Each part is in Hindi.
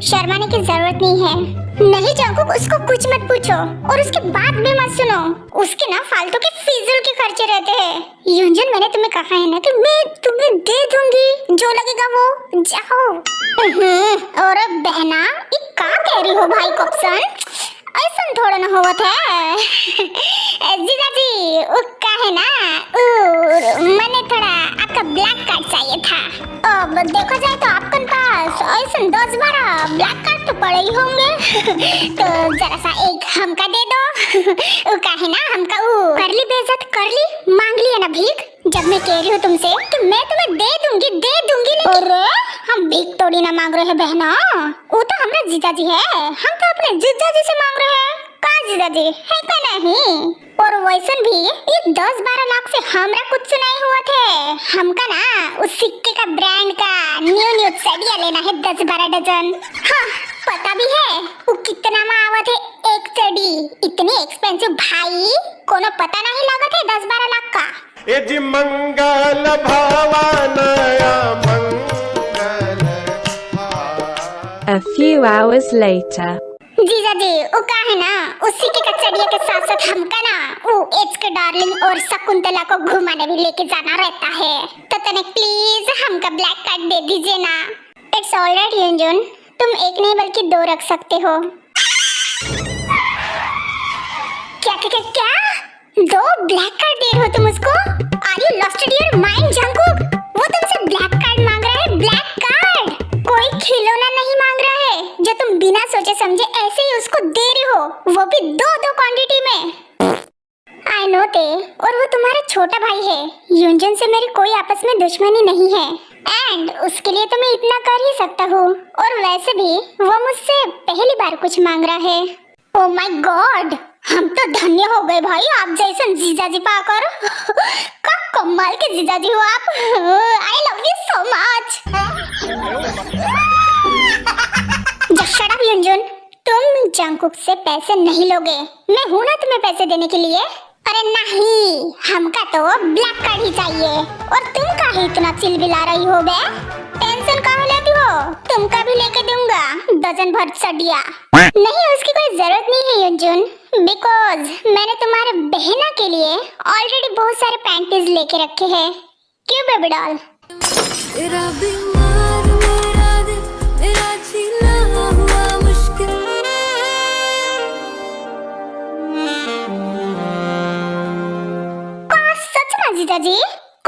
शर्माने की जरूरत नहीं है। नहीं जंकुक, उसको कुछ मत पूछो और उसकी बात भी मत सुनो। उसके ना फालतू के फिजूल के खर्चे रहते हैं। युंजन, मैंने तुम्हें कहा है ना कि मैं तुम्हें दे दूंगी, जो लगेगा वो। जाओ। और बहना, ये क्या कह रही हो भाई कॉक्सन? ऐसा थोड़ा ना होवत है। जीजा जी, उसका है ना, मैंने थोड़ा आपका ब्लैक कार्ड चाहिए था। अब देखा जाए तो आपके पास ऐसे 10-12 ब्लैक कार्ड तो पड़े ही होंगे। तो जरा सा एक हमका दे दो। का है ना, हमका कर ली बेइज्जत, कर ली, मांग लिया ना भीख। जब मैं कह रही हूँ तुमसे कि मैं तुम्हें दे दूंगी लेकिन अरे हम भीख थोड़ी ना मांग रहे हैं बहना। वो तो हमारा जीजा जी है, हम तो अपने जीजा जी से मांग रहे हैं। कहाँ जीजा जी है का नहीं? और वैसन भी ये 10-12 लाख से हमरा कुछ सुनाई हुआ थे। हमका ना उस सिक्के का ब्रांड का न्यू सेडिया लेना है 10-12 डजन। हाँ पता भी है वो कितना में आवा थे एक सेडी। इतनी एक्सपेंसिव भाई, कोनो पता नहीं लगा थे 10-12 लाख का। ए जी मंगल भवानया मंगल। A few hours later. जीजा जी, वो का है ना, उसी के कचड़िया के साथ साथ हमका ना वो एच के डार्लिंग और शकुंतला को घुमाने भी लेके जाना रहता है। तो तने प्लीज हमका ब्लैक कार्ड दे दीजिए ना। इट्स ऑलराइट युंजुन, तुम एक नहीं बल्कि 2 रख सकते हो। क्या क्या क्या क्या? 2 ब्लैक कार्ड दे रहे हो तुम उसको? Are you lost your mind Jungkook? वो तुमसे ब्लैक कार्ड मांग रहा है, ब्लैक कार्ड। कोई खिलौना नहीं मांग रहा है जो तुम बिना सोचे समझे ऐसे ही उसको दे रहे हो, वो भी 2 क्वांटिटी में। आई नो ते, और वो तुम्हारा छोटा भाई है। युंजन से मेरी कोई आपस में दुश्मनी नहीं है एंड उसके लिए तो मैं इतना कर ही सकता हूँ। और वैसे भी वो मुझसे पहली बार कुछ मांग रहा है। ओ माय गॉड, हम तो धन्य हो गए भाई आप जैसे जीजाजी पाकर। क्या कमाल के जीजाजी हो आप। I love you so much. Just shut up Yunjun, तुम जंकुक से पैसे नहीं लोगे। मैं हूं ना तुम्हें पैसे देने के लिए। अरे नहीं, हमका तो ब्लैक कार्ड ही चाहिए। और तुम काहे इतना चिल्ला रही हो बे? टेंशन काहे लेती हो? तुमका भी लेके दूंगा डजन भर सडिया। नहीं, उसकी कोई जरूरत नहीं है युंजुन, बिकॉज मैंने तुम्हारे बहना के लिए ऑलरेडी बहुत सारे पैंटीज लेके रखे हैं। क्यों बेबी डॉल? तेरा बीमार मेरा दिल, मेरा जीना हुआ मुश्किल। कौन सच में जीजा जी?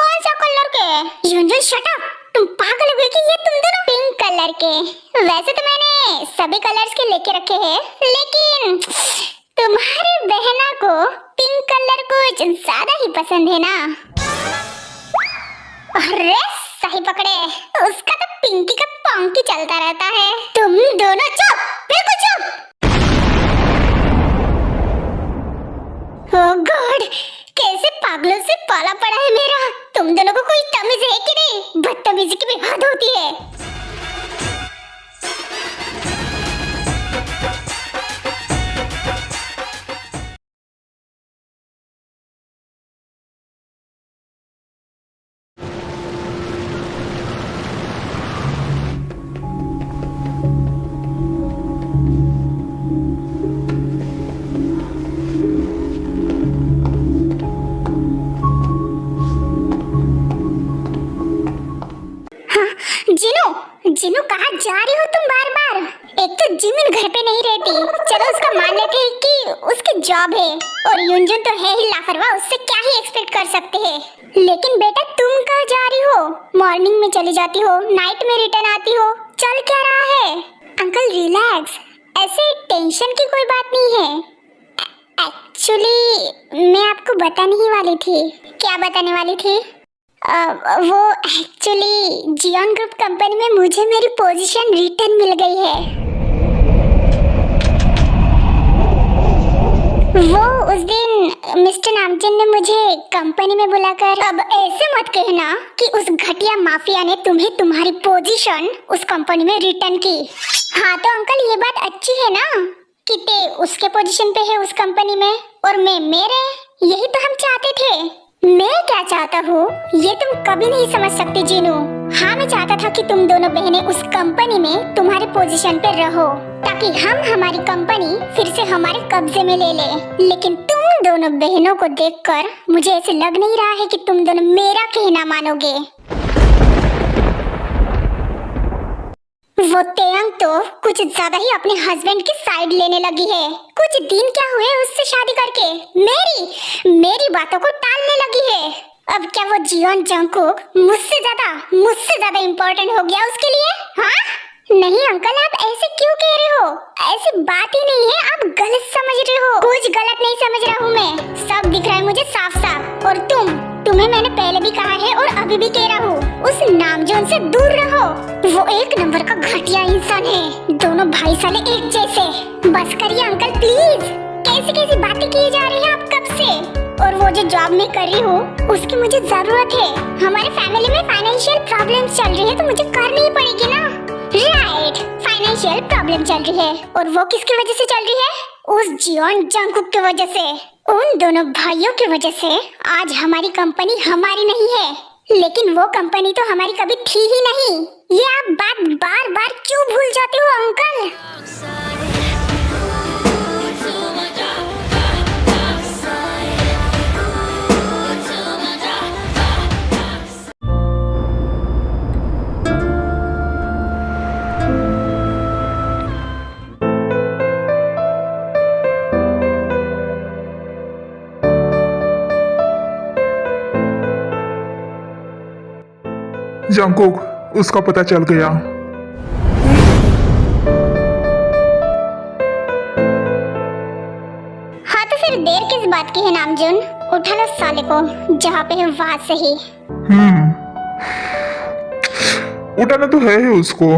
कौन सा कलर के? युंजुन शट अप, तुम पागल हो गए कि ये तुम दोनों पिंक कलर के? वैसे तो मैंने सभी कलर्स के लेके रखे हैं, लेकिन तुम्हारी बहना को पिंक कलर कुछ ज्यादा ही पसंद है ना। अरे सही पकड़े, उसका तो पिंकी का पंकी चलता रहता है। तुम दोनों चुप, बिल्कुल चुप। ओह गॉड, कैसे पागलों से पाला पड़ा है मेरा। तुम दोनों को कोई तमीज है कि नहीं? बदतमीजी की भी हद होती है। जिनू कहाँ जा रही हो तुम बार बार? एक तो जिमिन घर पे नहीं रहती, चलो उसका मान लेते हैं कि उसकी जॉब है, और युंजुन तो है ही लापरवाह, उससे क्या ही एक्सपेक्ट कर सकते हैं। लेकिन बेटा तुम कहाँ जा रही हो? मॉर्निंग में चली जाती हो, नाइट में रिटर्न आती हो, चल क्या रहा है? अंकल रिलैक्स, ऐसे टेंशन की कोई बात नहीं है। एक्चुअली मैं आपको बताने ही वाली थी। क्या बताने वाली थी? वो एक्चुअली जियोन ग्रुप कंपनी में मुझे मेरी पोजीशन रिटर्न मिल गई है। वो उस दिन मिस्टर नामचंद ने मुझे कंपनी में बुलाकर, अब ऐसे मत कहना कि उस घटिया माफिया ने तुम्हें तुम्हारी पोजीशन उस कंपनी में रिटर्न की। हाँ तो अंकल ये बात अच्छी है ना कि ते उसके पोजीशन पे है उस कंपनी में और मैं मेरे। यही तो हम चाहते थे। मैं क्या चाहता हूँ ये तुम कभी नहीं समझ सकते जीनू। हाँ मैं चाहता था कि तुम दोनों बहनें उस कंपनी में तुम्हारे पोजीशन पे रहो, ताकि हम हमारी कंपनी फिर से हमारे कब्जे में ले ले। लेकिन तुम दोनों बहनों को देखकर मुझे ऐसे लग नहीं रहा है कि तुम दोनों मेरा कहना मानोगे। वो तेयंग तो कुछ ज्यादा ही अपने हस्बैंड की साइड लेने लगी है। कुछ दिन क्या हुए उससे शादी करके मेरी बातों को टालने लगी है। अब क्या वो जियोन जंगकुक मुझसे ज्यादा इम्पोर्टेंट हो गया उसके लिए? हाँ? नहीं अंकल, आप ऐसे क्यों कह रहे हो? ऐसी बात ही नहीं है, आप गलत समझ रहे हो। कुछ गलत नहीं समझ रहा हूँ मैं, सब दिख रहा है मुझे साफ साफ। और तुम्हें मैंने पहले भी कहा है और अभी भी कह रहा हूँ, उस नामजोन से दूर रहो। वो एक नंबर का घटिया इंसान है। दोनों भाई साले एक जैसे। बस करिए अंकल प्लीज, कैसी बातें किए जा रही हैं आप कब से? और वो जो जॉब मैं कर रही हूँ उसकी मुझे जरूरत है। हमारे फैमिली में फाइनेंशियल प्रॉब्लम्स चल रही है तो मुझे करनी ही पड़ेगी ना। राइट, फाइनेंशियल प्रॉब्लम चल रही है। और वो किसकी वजह से चल रही है? उस जियोन जंगकुक की वजह से। उन दोनों भाइयों की वजह से आज हमारी कंपनी हमारी नहीं है। लेकिन वो कंपनी तो हमारी कभी थी ही नहीं। ये आप बात बार बार क्यों भूल जाते हो अंकल? जंगकुक, उसका पता चल गया। हाँ तो फिर देर किस बात की है नामजून? उठा लो साले को, जहाँ पे है वहाँ से ही। उठाना तो है ही उसको।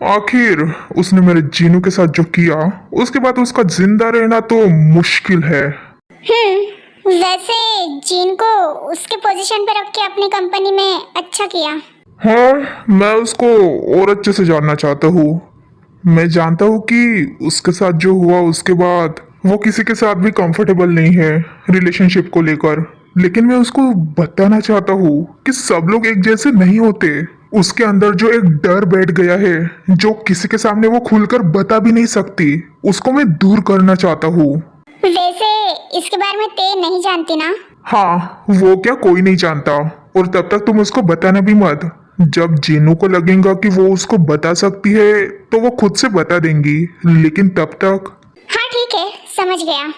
आखिर उसने मेरे जीनू के साथ जो किया, उसके बाद उसका जिंदा रहना तो मुश्किल है। वैसे जीन को उसके पोजीशन पे रख के अपनी कंपनी में अच्छा किया। हाँ, मैं उसको और अच्छे से जानना चाहता हूँ। मैं जानता हूँ कि उसके साथ जो हुआ उसके बाद वो किसी के साथ भी कंफर्टेबल नहीं है रिलेशनशिप को लेकर। लेकिन मैं उसको बताना चाहता हूँ कि सब लोग एक जैसे नहीं होते। उसके अंदर जो एक डर बैठ गया है, जो किसी के सामने वो खुलकर बता भी नहीं सकती, उसको मैं दूर करना चाहता हूँ। वैसे इसके बारे में ते नहीं जानती ना? हाँ, वो क्या कोई नहीं जानता। और तब तक तुम उसको बताना भी मत। जब जीनू को लगेगा कि वो उसको बता सकती है तो वो खुद से बता देंगी। लेकिन तब तक। हाँ ठीक है, समझ गया।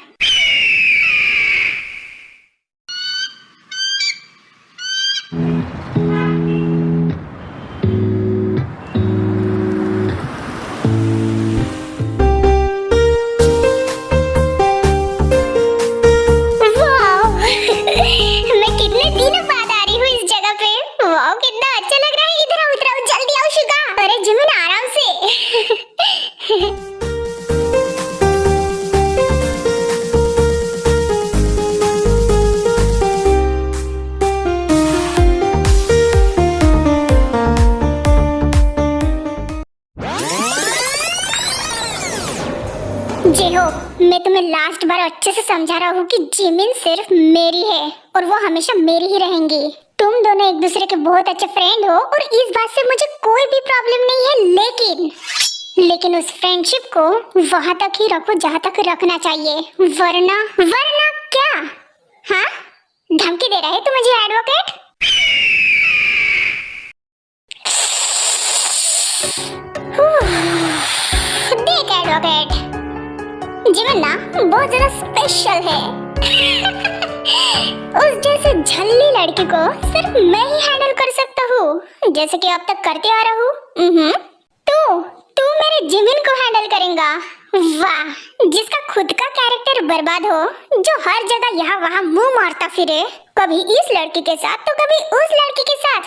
जे हो, मैं तुम्हें लास्ट बार अच्छे से समझा रहा हूँ कि जिमिन सिर्फ मेरी है और वो हमेशा मेरी ही रहेंगी। तुम दोनों एक दूसरे के बहुत अच्छे फ्रेंड हो और इस बात से मुझे कोई भी प्रॉब्लम नहीं है। लेकिन उस फ्रेंडशिप को वहां तक ही रखो जहां तक रखना चाहिए, वरना क्या? हाँ, धमकी दे रहा है तू मुझे एडवोकेट? देख एडवोकेट, जीवन ना बहुत ज्यादा स्पेशल है। उस जैसे झल्ली लड़की को सिर्फ मैं ही हैंडल कर सकता हूँ, जैसे कि अब तक करते आ रहा हूँ। तू मेरे जिमिन को हैंडल करेगा? वाह, जिसका खुद का कैरेक्टर बर्बाद हो, जो हर जगह यहाँ वहाँ मुंह मारता फिरे, कभी इस लड़की के साथ तो कभी उस लड़की के साथ।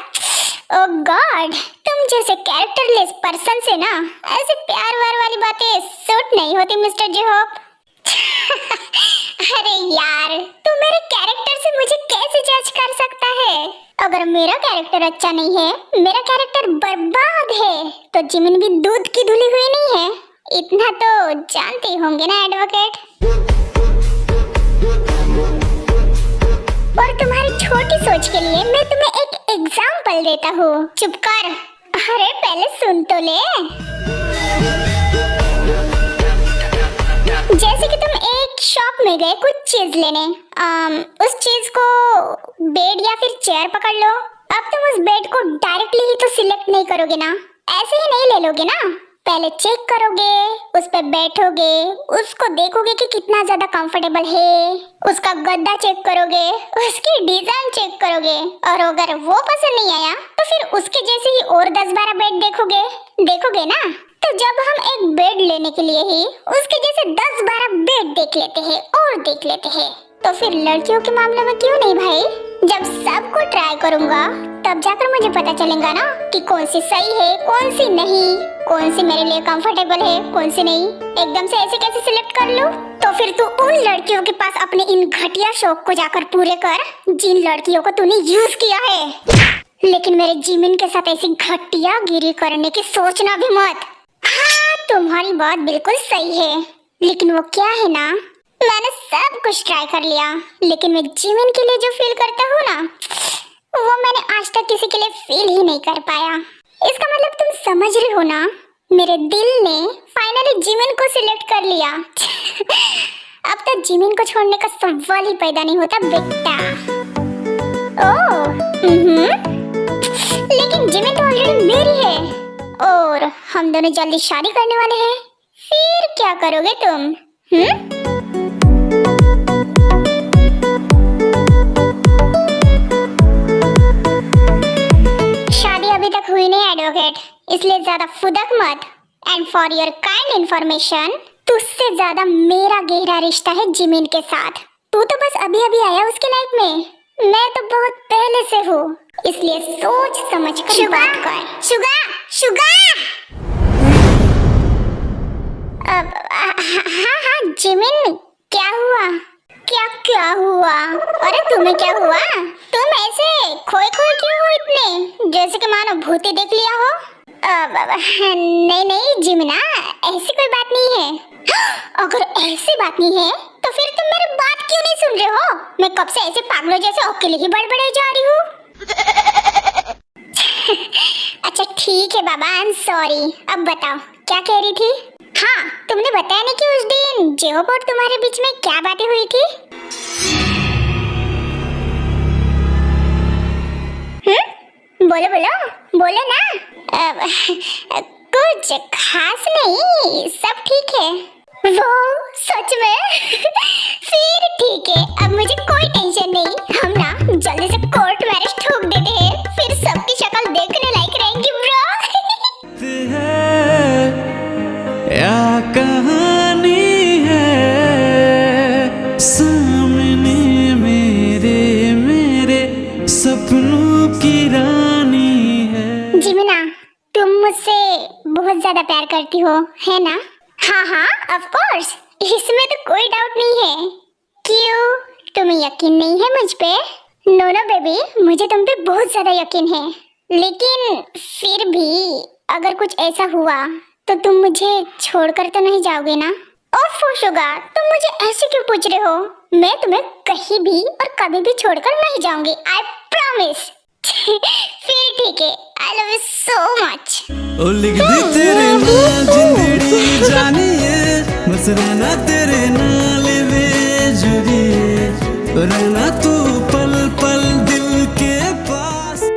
ओह गॉड, तुम जैसे कैरेक्टरलेस पर्सन से ना ऐसे प्यार वार वाली बातें सूट नहीं होती मिस्टर जेहोप। अरे यार, तू मेरे कैरेक्टर से मुझे कैसे जज कर सकता है? अगर मेरा कैरेक्टर अच्छा नहीं है, मेरा कैरेक्टर बर्बाद है, तो जिमिन भी दूध की धुली हुई नहीं है। इतना तो जानते ही होंगे ना एडवोकेट। और तुम्हारी छोटी सोच के लिए मैं तुम्हें एक एग्जाम्पल देता हूँ। चुप कर। अरे ले। जैसे कि तुम एक शॉप में गए कुछ चीज लेने, उस चीज को बेड या फिर चेयर पकड़ लो। अब तुम उस बेड को डायरेक्टली ही तो सिलेक्ट नहीं करोगे ना, ऐसे ही नहीं ले लोगे ना। पहले चेक करोगे, उस पे बैठोगे, उसको देखोगे कि कितना ज्यादा कंफर्टेबल है, उसका गद्दा चेक करोगे, उसकी डिजाइन चेक करोगे, और अगर वो पसंद नहीं आया तो फिर उसके जैसे ही और 10-12 बेड देखोगे ना। तो जब हम एक बेड लेने के लिए ही उसके जैसे 10-12 बेड देख लेते हैं और देख लेते हैं, तो फिर लड़कियों के मामले में क्यों नहीं भाई? जब सबको ट्राई करूंगा तब जाकर मुझे पता चलेगा ना कि कौन सी सही है, कौन सी नहीं, कौन सी मेरे लिए कंफर्टेबल है, कौन सी नहीं। एकदम से ऐसे कैसे सिलेक्ट कर लूं? तो फिर तू उन लड़कियों के पास अपने इन घटिया शौक को जाकर पूरे कर जिन लड़कियों को तूने यूज किया है। लेकिन मेरे जिमिन के साथ ऐसी घटिया गिरी करने की सोचना भी मत। हाँ, तुम्हारी बात बिल्कुल सही है, लेकिन वो क्या है ना, मैंने सब कुछ ट्राई कर लिया, लेकिन मैं जिमिन के लिए जो फील करता हूँ ना, वो मैंने आज तक किसी के लिए फील ही नहीं कर पाया। इसका मतलब तुम समझ रहे हो ना, मेरे दिल ने फाइनली जिमिन को सिलेक्ट कर लिया। अब तो जिमिन को छोड़ने का सवाल ही पैदा नहीं होता बेटा। लेकिन जिमिन तो ऑलरेडी मेरी है और हम दोनों जल्दी शादी करने वाले हैं। फिर क्या करोगे तुम? शादी अभी तक हुई नहीं एडवोकेट, इसलिए ज्यादा फुदक मत। And for your kind information, तुझसे ज्यादा मेरा गहरा रिश्ता है जिमिन के साथ। तू तो बस अभी अभी आया उसके लाइफ में, मैं तो बहुत पहले से हूँ, इसलिए सोच समझ कर बात कर। शुगा हाँ जिमिन, क्या हुआ? क्या हुआ? अरे तुम्हें क्या हुआ? तुम ऐसे खोए क्यों हो इतने, जैसे कि मानो भूते देख लिया हो? नहीं जिमिना, ऐसी कोई बात नहीं है। अगर ऐसी बात नहीं है तो फिर तुम मेरी बात क्यों नहीं सुन रहे हो? मैं कब से ऐसे पागलों जैसे अकेले ही बड़बड़ाई जा रही हूँ। अच्छा ठीक है बाबा, आई एम सॉरी। अब बताओ क्या कह रही थी? हाँ, तुमने बताया नहीं कि उस दिन जेहोब और तुम्हारे बीच में क्या बातें हुई थी? बोलो ना। कुछ खास नहीं, सब ठीक है। वो सच में? फिर ठीक है, अब मुझे कोई टेंशन नहीं। हम ना जल्दी से कोर्ट मैरिज ठोक देते हैं, फिर सबकी शक्ल देखने लायक रहेंगी ब्रो। या कहानी है सामने मेरे सपनों की रानी है। जिमिना, तुम मुझसे बहुत ज्यादा प्यार करती हो, है ना? हाँ, ऑफ कोर्स, इसमें तो कोई डाउट नहीं है। क्यों, तुम्हें यकीन नहीं है मुझ पे? नो बेबी, मुझे तुम पे बहुत ज्यादा यकीन है, लेकिन फिर भी अगर कुछ ऐसा हुआ तो तुम मुझे छोड़कर तो नहीं जाओगे ना? ओफो शुगा, तुम मुझे ऐसे क्यों पूछ रहे हो? मैं तुम्हें कहीं भी और कभी भी छोड़कर नहीं जाऊंगी, आई प्रॉमिस। फिर ठीक है, I love you so much. ओ लिख दी तेरे नाल जिंदड़ी जानिए, बस रहना तेरे नाल वे जुड़िए, रहना तू पल पल दिल के पास।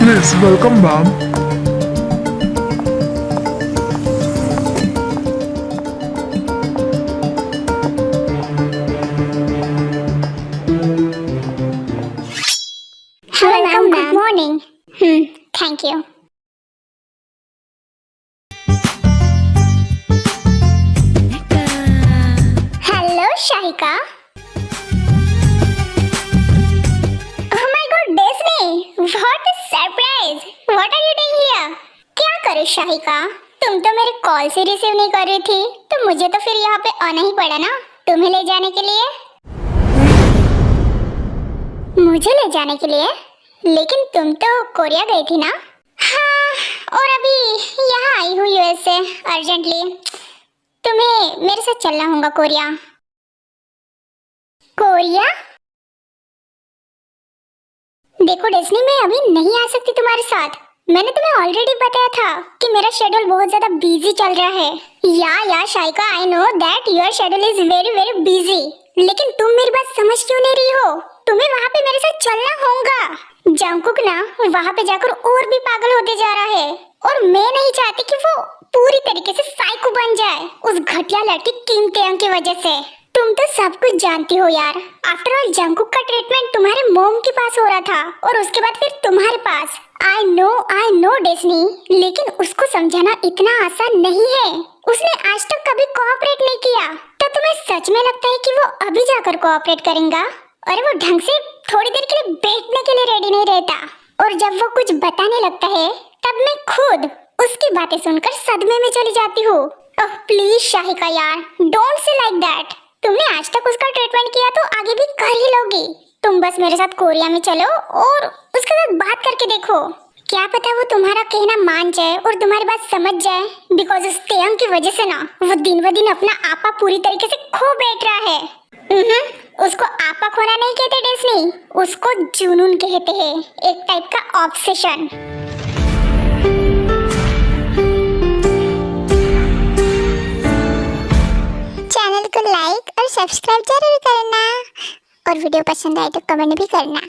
Please welcome ma'am. Hello ma'am, good morning. Thank you. Hello Shahika. Oh my God, Disney! What a करूँ शाहिका, तुम तो मेरे कॉल से रिसीव नहीं कर रही थी, तो मुझे तो फिर यहाँ पे आना ही पड़ा ना तुम्हें ले जाने के लिए। मुझे ले जाने के लिए? लेकिन तुम तो कोरिया गई थी ना? हाँ, और अभी यहाँ आई हूँ यूएस से अर्जेंटली। तुम्हें मेरे साथ चलना होगा कोरिया। कोरिया? देखो डेस्नी, मैं अभी नहीं आ सकती तुम्हारे साथ। मैंने तुम्हें ऑलरेडी बताया था कि मेरा शेड्यूल बहुत ज्यादा बिजी चल रहा है। या Shaika, I know that your schedule is very very busy, लेकिन तुम मेरी बात समझ क्यों नहीं रही हो? तुम्हें वहाँ पे मेरे साथ चलना होगा। जंगकुक ना वहाँ पे जाकर और भी पागल होते जा रहा है, और मैं नहीं चाहती कि वो पूरी तरीके से साइको बन जाए उस घटिया लड़की किम तेयंग की वजह से। तुम तो सब कुछ जानती हो यार। आफ्टर ऑल जंगकुक का ट्रीटमेंट तुम्हारे मॉम के पास हो रहा था और उसके बाद फिर तुम्हारे पास। आई नो डेस्नी, लेकिन उसको समझाना इतना आसान नहीं है। उसने आज तक कभी कोऑपरेट नहीं किया, तो तुम्हें सच में लगता है कि वो अभी जाकर कोऑपरेट करेगा? अरे वो ढंग से थोड़ी देर के लिए बैठने के लिए रेडी नहीं रहता, और जब वो कुछ बताने लगता है तब मैं खुद उसकी बातें सुनकर सदमे में चली जाती हूँ। ओह प्लीज शाहिका यार, डोंट से लाइक दैट। तुमने आज तक उसका ट्रीटमेंट किया तो आगे भी कर ही लोगी। तुम बस मेरे साथ कोरिया में चलो और उसके साथ बात करके देखो, क्या पता वो तुम्हारा कहना मान जाए और तुम्हारी बात समझ जाए। बिकॉज उस तेयंग की वजह से ना वो दिन ब दिन अपना आपा पूरी तरीके से खो बैठ रहा है। उसको आपा खोना नहीं कहते डेस्नी, उसको जुनून कहते हैं, एक टाइप का ऑब्सेशन। चैनल को लाइक और सब्सक्राइब जरूर करना, और वीडियो पसंद आए तो कमेंट भी करना।